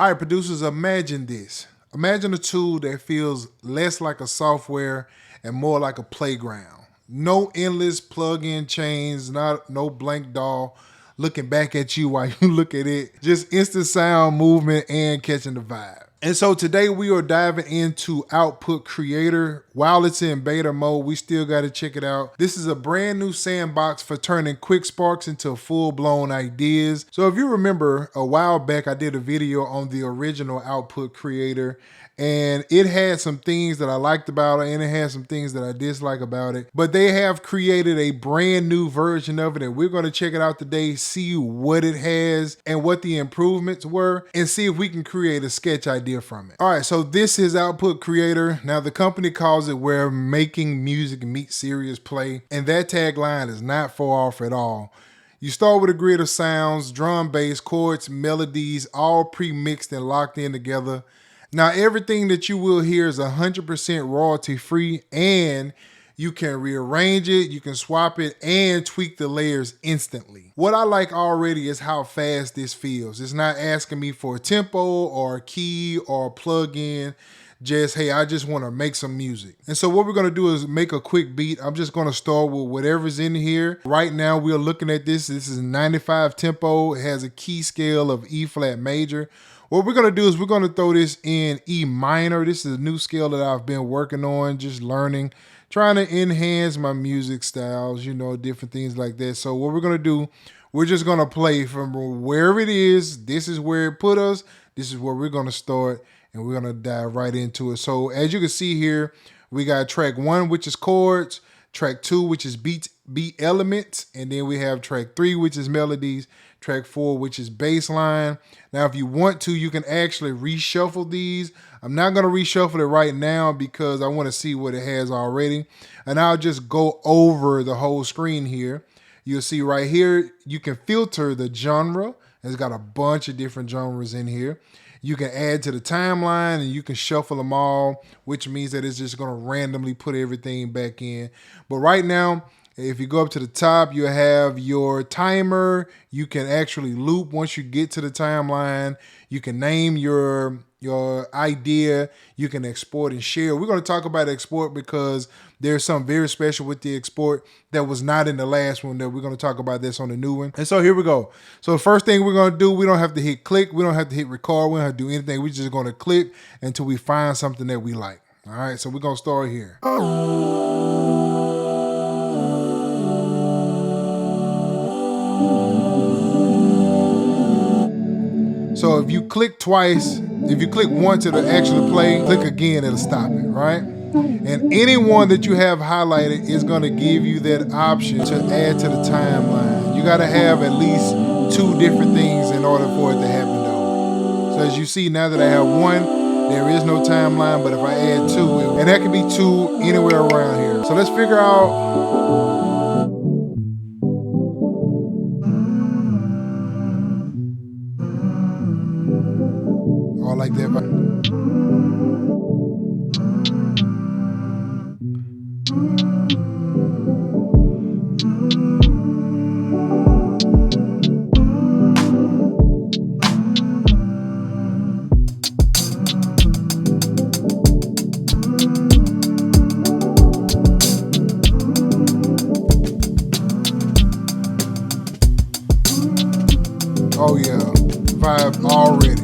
All right, producers, imagine this. Imagine a tool that feels less like a software and more like a playground. No endless plug-in chains, no blank doll looking back at you while you look at it. Just instant sound, movement, and catching the vibe. And so today we are diving into Output Creator. While it's in beta mode, we still got to check it out. This is a brand new sandbox for turning quick sparks into full-blown ideas. So if you remember, a while back I did a video on the original Output Creator, and it had some things that I liked about it, and it had some things that I dislike about it. But they have created a brand new version of it, and we're going to check it out today, see what it has and what the improvements were, and see if we can create a sketch idea from it. All right, so this is Output Creator. Now, the company calls it where making music meets serious play, and that tagline is not far off at all. You start with a grid of sounds, drum, bass, chords, melodies, all pre-mixed and locked in together. Now, everything that you will hear is 100% royalty free, and you can rearrange it, you can swap it, and tweak the layers instantly. What I like already is how fast this feels. It's not asking me for a tempo or a key or a plug-in. Just, hey, I just want to make some music. And so what we're going to do is make a quick beat. I'm just going to start with whatever's in here. Right now, we're looking at this. This is 95 tempo. It has a key scale of E flat major. What we're going to do is we're going to throw this in E minor. This is a new scale that I've been working on, just learning, trying to enhance my music styles, you know, different things like that. So what we're going to do, we're just going to play from wherever it is. This is where it put us. This is where we're going to start, and we're going to dive right into it. So as you can see here, we got track 1, which is chords, track 2, which is beat elements, and then we have track 3, which is melodies, track 4, which is bassline. Now, if you want to, you can actually reshuffle these. I'm not going to reshuffle it right now because I want to see what it has already. And I'll just go over the whole screen here. You'll see right here, you can filter the genre. It's got a bunch of different genres in here. You can add to the timeline and you can shuffle them all, which means that it's just going to randomly put everything back in. But right now, if you go up to the top, you have your timer. You can actually loop once you get to the timeline. You can name your idea. You can export and share. We're going to talk about export because there's something very special with the export that was not in the last one that we're going to talk about this on the new one. And so here we go. So the first thing we're going to do, we don't have to hit click. We don't have to hit record. We don't have to do anything. We're just going to click until we find something that we like. All right, so we're going to start here. So if you click twice, if you click once, it'll actually play. Click again, it'll stop it, right? And anyone that you have highlighted is going to give you that option to add to the timeline. You got to have at least 2 different things in order for it to happen, though. So as you see, now that I have 1, there is no timeline, but if I add 2, and that can be 2 anywhere around here. So let's figure out. Like that. Oh yeah, vibe already.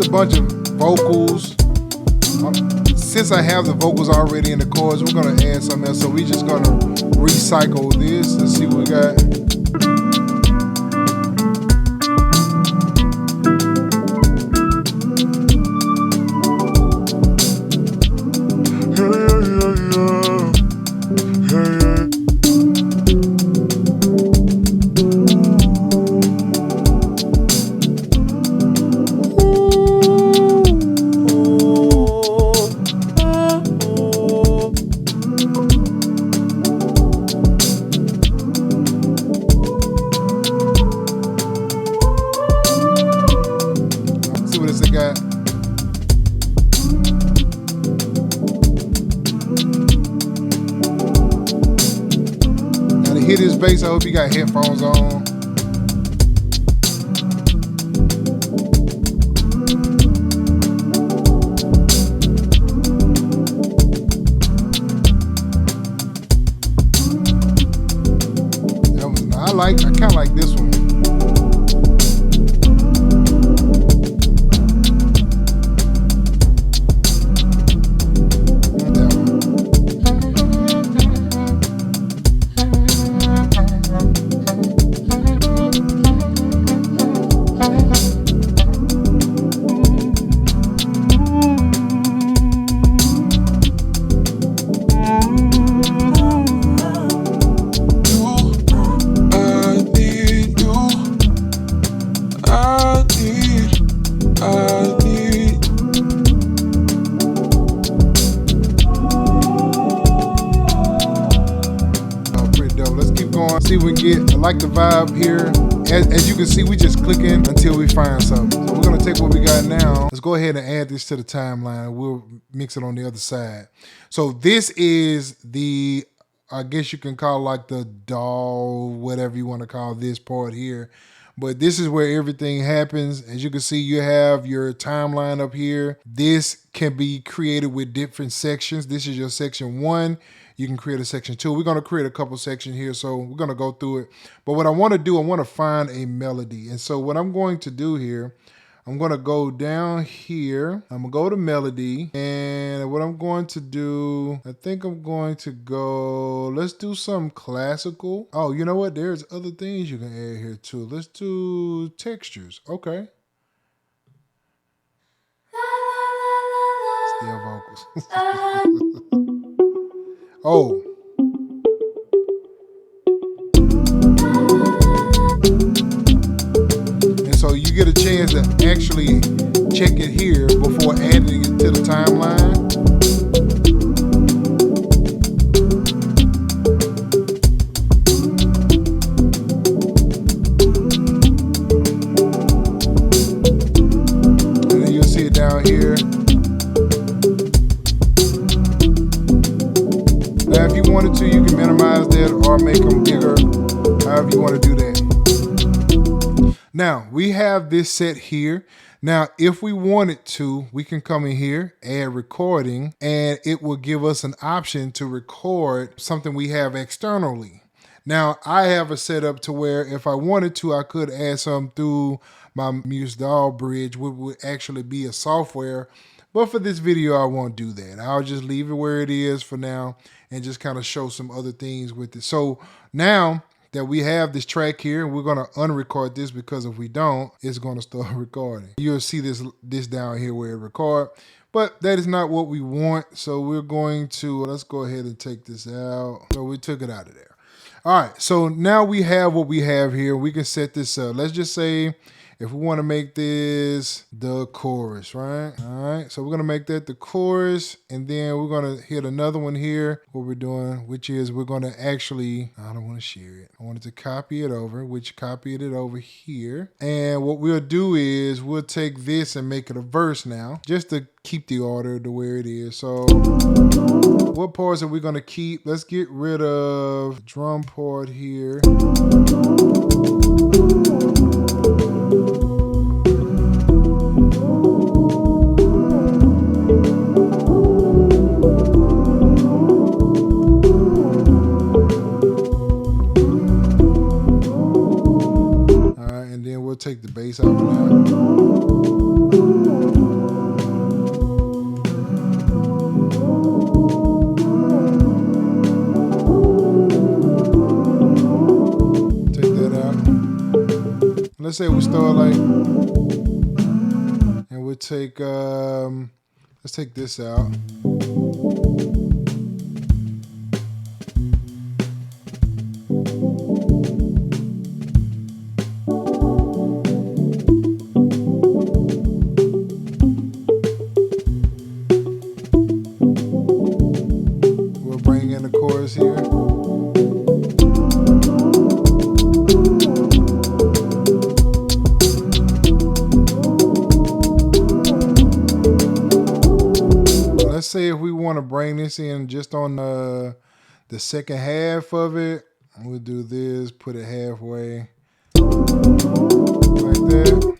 Bunch of vocals. Since I have the vocals already in the chords, we're going to add something else. So we're just going to recycle this. Let's see what we got. hear this bass, I hope you got headphones on. I kind of like this one. See if we get, I like the vibe here. As you can see, we just clicking until we find something. So we're gonna take what we got now. Let's go ahead and add this to the timeline. We'll mix it on the other side. So this is the, I guess you can call like the DAW, whatever you want to call this part here. But this is where everything happens. As you can see, you have your timeline up here. This can be created with different sections. This is your section 1. You can create a section 2. We're going to create a couple sections here, so we're going to go through it. But what I want to do, I want to find a melody. And so what I'm going to do here, I'm going to go down here. I'm going to go to melody. And what I'm going to do, I think I'm going to go, let's do some classical. Oh, you know what? There's other things you can add here too. Let's do textures. Okay. Still vocals. Oh. And so you get a chance to actually check it here before adding it to the timeline. And then you'll see it down here. Now, if you wanted to, you can minimize that or make them bigger, however you want to do that. Now, we have this set here. Now, if we wanted to, we can come in here, add recording, and it will give us an option to record something we have externally. Now, I have a setup to where if I wanted to, I could add some through my MuseDAW bridge, which would actually be a software. But for this video, I won't do that. I'll just leave it where it is for now and just kind of show some other things with it. So now that we have this track here, we're going to unrecord this because if we don't, it's going to start recording. You'll see this down here where it record, but that is not what we want. So we're going to, let's go ahead and take this out. So we took it out of there. All right, so now we have what we have here. We can set this up. Let's just say if we want to make this the chorus, right? All right, so we're going to make that the chorus, and then we're going to hit another one here. What we're doing, which is we're going to actually, I don't want to share it. I wanted to copy it over, which copied it over here. And what we'll do is we'll take this and make it a verse now, just to keep the order to where it is. So what parts are we going to keep? Let's get rid of the drum part here. Take the bass out now. Take that out. Let's say we start like, and we'll take, let's take this out. Here. Let's say if we want to bring this in just on the second half of it, We'll do this, put it halfway like that.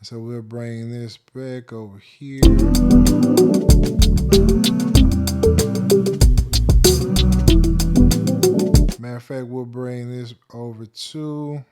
So we'll bring this back over here. Matter of fact, we'll bring this over too.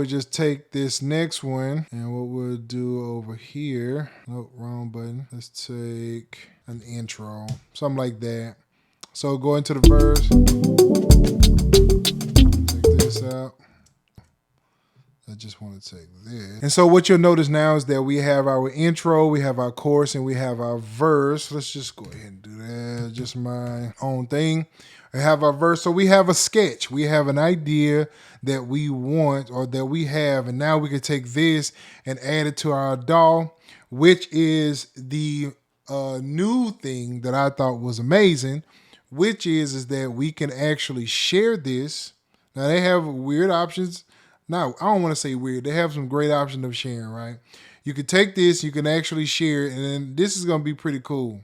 Just take this next one and what we'll do over here, nope, wrong button, let's take an intro, something like that. So go into the verse, take this out. I just want to take this. And so what you'll notice now is that we have our intro, we have our chorus, and we have our verse. Let's just go ahead and do that, just my own thing. We have our verse, so we have a sketch. We have an idea that we want or that we have, and now we can take this and add it to our DAW, which is the new thing that I thought was amazing, which is that we can actually share this. Now they have weird options. Now, I don't want to say weird. They have some great options of sharing, right? You can take this, you can actually share it, and then this is going to be pretty cool.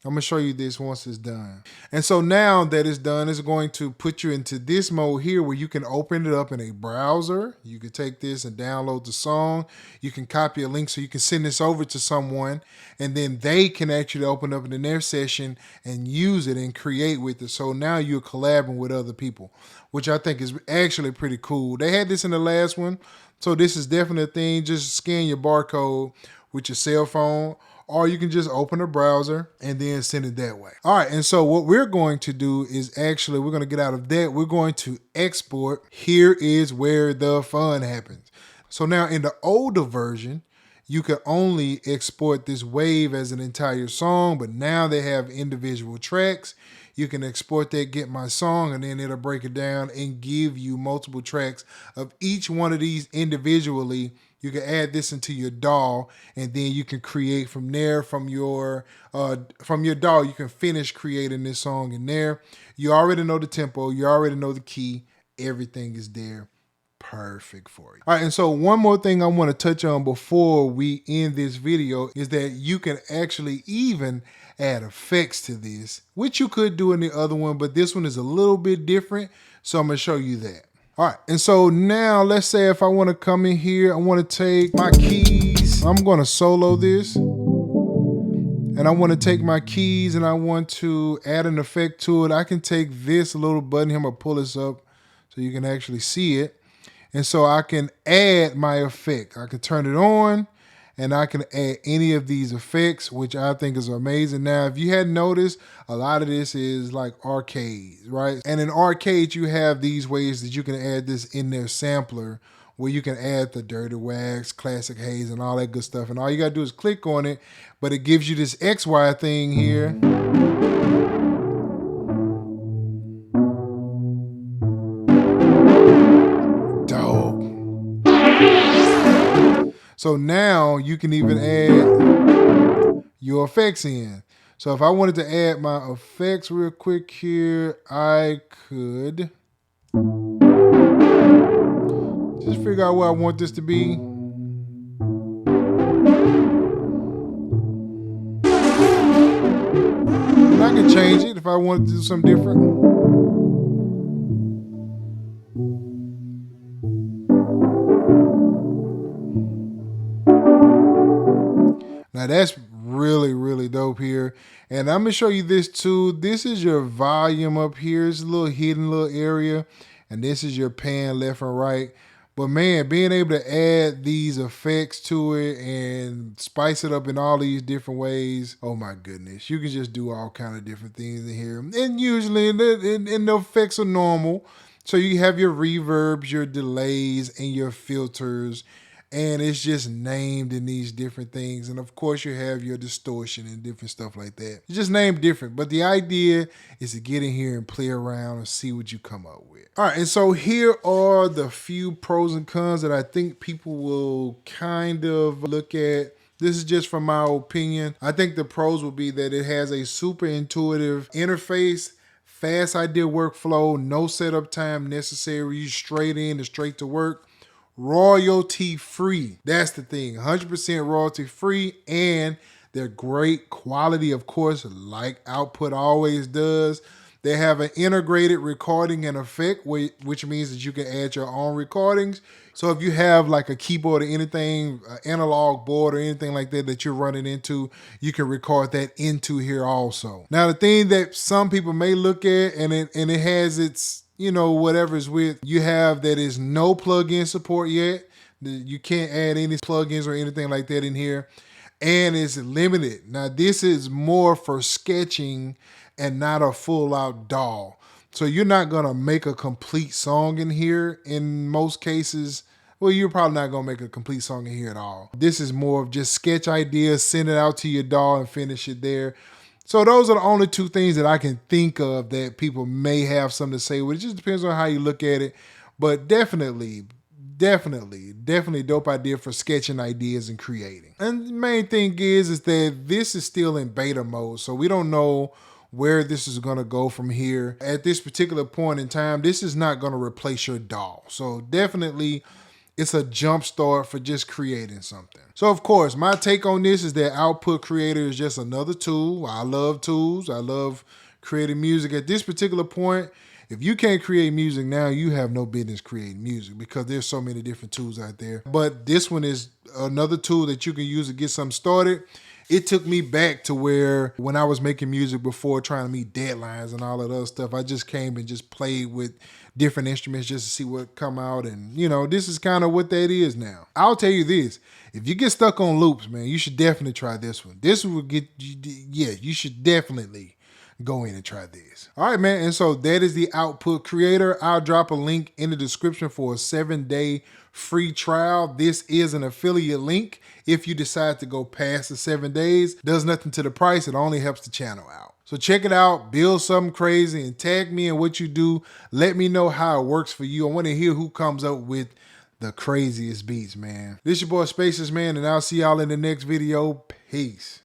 I'm going to show you this once it's done. And so now that it's done, it's going to put you into this mode here where you can open it up in a browser. You can take this and download the song. You can copy a link so you can send this over to someone, and then they can actually open up in their session and use it and create with it. So now you're collabing with other people, which I think is actually pretty cool. They had this in the last one, so this is definitely a thing. Just scan your barcode with your cell phone, or you can just open a browser and then send it that way. All right, and so what we're going to do is actually, we're going to get out of that. We're going to export. Here is where the fun happens. So now in the older version, you could only export this wave as an entire song, but now they have individual tracks. You can export that, get my song, and then it'll break it down and give you multiple tracks of each one of these individually. You can add this into your DAW, and then you can create from there. From your DAW, you can finish creating this song in there. You already know the tempo. You already know the key. Everything is there. Perfect for you. All right, and so one more thing I want to touch on before we end this video is that you can actually even add effects to this, which you could do in the other one, but this one is a little bit different, so I'm going to show you that. All right, and so now let's say if I want to come in here, I want to take my keys. I'm going to solo this, and I want to take my keys and I want to add an effect to it. I can take this little button here, I'm going to pull this up so you can actually see it. And so I can add my effect. I can turn it on and I can add any of these effects, which I think is amazing. Now, if you hadn't noticed, a lot of this is like arcades, right? And in arcades, you have these ways that you can add this in their sampler where you can add the dirty wax, classic haze, and all that good stuff. And all you gotta do is click on it, but it gives you this XY thing here. So now you can even add your effects in. So if I wanted to add my effects real quick here, I could just figure out where I want this to be. And I can change it if I wanted to do something different. Now that's really, really dope here. And I'm gonna show you this too. This is your volume up here. It's a little hidden little area. And this is your pan left and right. But man, being able to add these effects to it and spice it up in all these different ways, oh my goodness. You can just do all kind of different things in here. And usually the effects are normal. So you have your reverbs, your delays, and your filters. And it's just named in these different things. And of course you have your distortion and different stuff like that. It's just named different. But the idea is to get in here and play around and see what you come up with. All right, and so here are the few pros and cons that I think people will kind of look at. This is just from my opinion. I think the pros would be that it has a super intuitive interface, fast idea workflow, no setup time necessary, you straight in and straight to work. Royalty free. That's the thing. 100% royalty free, and they're great quality, of course, like Output always does. They have an integrated recording and effect, which means that you can add your own recordings. So if you have like a keyboard or anything, analog board or anything like that that you're running into, you can record that into here also. Now, the thing that some people may look at, and it has its, whatever it's with, you have that is no plugin support yet. You can't add any plugins or anything like that in here. And it's limited. Now, this is more for sketching and not a full out DAW. So you're not gonna make a complete song in here in most cases. Well, you're probably not gonna make a complete song in here at all. This is more of just sketch ideas, send it out to your DAW and finish it there. So those are the only two things that I can think of that people may have something to say with. It just depends on how you look at it. But definitely dope idea for sketching ideas and creating. And the main thing is that this is still in beta mode, so we don't know where this is going to go from here. At this particular point in time, this is not going to replace your DAW. So definitely it's a jump start for just creating something. So of course, my take on this is that Output Creator is just another tool. I love tools. I love creating music. At this particular point, if you can't create music now, you have no business creating music because there's so many different tools out there. But this one is another tool that you can use to get something started. It took me back to where when I was making music before, trying to meet deadlines and all that other stuff, I just came and just played with different instruments just to see what come out. And this is kind of what that is now. I'll tell you this, if you get stuck on loops, man, you should definitely try this one. This will get you, you should definitely go in and try this. All right, man. And so that is the Output Creator. I'll drop a link in the description for a 7-day free trial. This is an affiliate link. If you decide to go past the 7 days, does nothing to the price. It only helps the channel out. So check it out, build something crazy, and tag me in what you do. Let me know how it works for you. I want to hear who comes up with the craziest beats, man. This your boy Spaces, man, and I'll see y'all in the next video. Peace.